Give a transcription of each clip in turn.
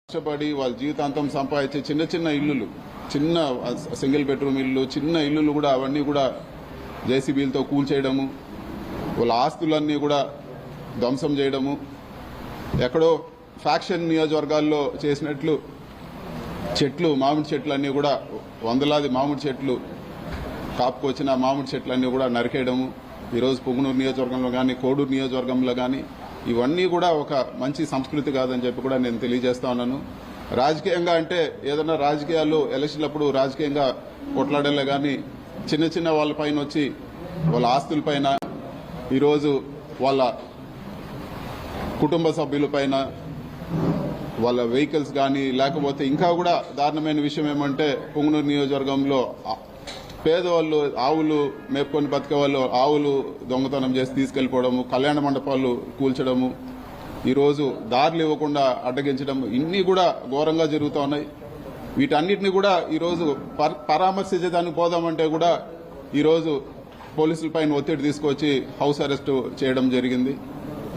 కష్టపడి వాళ్ళ జీవితాంతం సంపాదించే చిన్న చిన్న ఇల్లులు, చిన్న సింగిల్ బెడ్రూమ్ ఇల్లు, చిన్న ఇల్లులు కూడా అవన్నీ కూడా జేసీబీలతో కూల్చేయడము, వాళ్ళ ఆస్తులన్నీ కూడా ధ్వంసం చేయడము, ఎక్కడో ఫ్యాక్షన్ నియోజకవర్గాల్లో చేసినట్లు చెట్లు, మామిడి చెట్లన్నీ కూడా వందలాది మామిడి చెట్లు కాపుకొచ్చిన మామిడి చెట్లన్నీ కూడా నరికేయడము, ఈరోజు పుంగనూరు నియోజకవర్గంలో కానీ కోడూరు నియోజకవర్గంలో కానీ ఇవన్నీ కూడా ఒక మంచి సంస్కృతి కాదని చెప్పి కూడా నేను తెలియజేస్తా ఉన్నాను. రాజకీయంగా అంటే ఏదైనా రాజకీయాలు ఎలక్షన్లప్పుడు రాజకీయంగా కొట్లాడలే కానీ చిన్న చిన్న వాళ్ళపైన వచ్చి వాళ్ళ ఆస్తులపైన, ఈరోజు వాళ్ళ కుటుంబ సభ్యులపైన, వాళ్ళ వెహికల్స్ కానీ, లేకపోతే ఇంకా కూడా దారుణమైన విషయం ఏమంటే పుంగనూరు నియోజకవర్గంలో పేదవాళ్ళు ఆవులు మేపుకొని బతికే వాళ్ళు ఆవులు దొంగతనం చేసి తీసుకెళ్లిపోవడము, కళ్యాణ మండపాలు కూల్చడము, ఈరోజు దారులు ఇవ్వకుండా అడ్డగించడం, ఇన్ని కూడా ఘోరంగా జరుగుతూ ఉన్నాయి. వీటన్నిటిని కూడా ఈరోజు పరామర్శించడానికి పోదామంటే కూడా ఈరోజు పోలీసులపైన ఒత్తిడి తీసుకొచ్చి హౌస్ అరెస్ట్ చేయడం జరిగింది.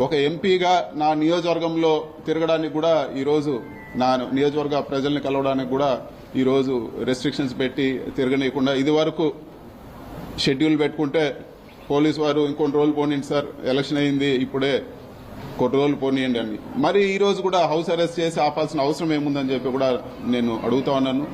ఒక ఎంపీగా నా నియోజకవర్గంలో తిరగడానికి కూడా ఈరోజు నా నియోజకవర్గ ప్రజల్ని కలవడానికి కూడా ఈరోజు రెస్ట్రిక్షన్స్ పెట్టి తిరగనీయకుండా, ఇది వరకు షెడ్యూల్ పెట్టుకుంటే పోలీసు వారు ఇంకొన్ని రోజులు పోనీయండి సార్, ఎలక్షన్ అయింది ఇప్పుడే కొన్ని రోజులు పోనీయండి అని, మరి ఈ రోజు కూడా హౌస్ అరెస్ట్ చేసి ఆపాల్సిన అవసరం ఏముందని చెప్పి కూడా నేను అడుగుతా ఉన్నాను.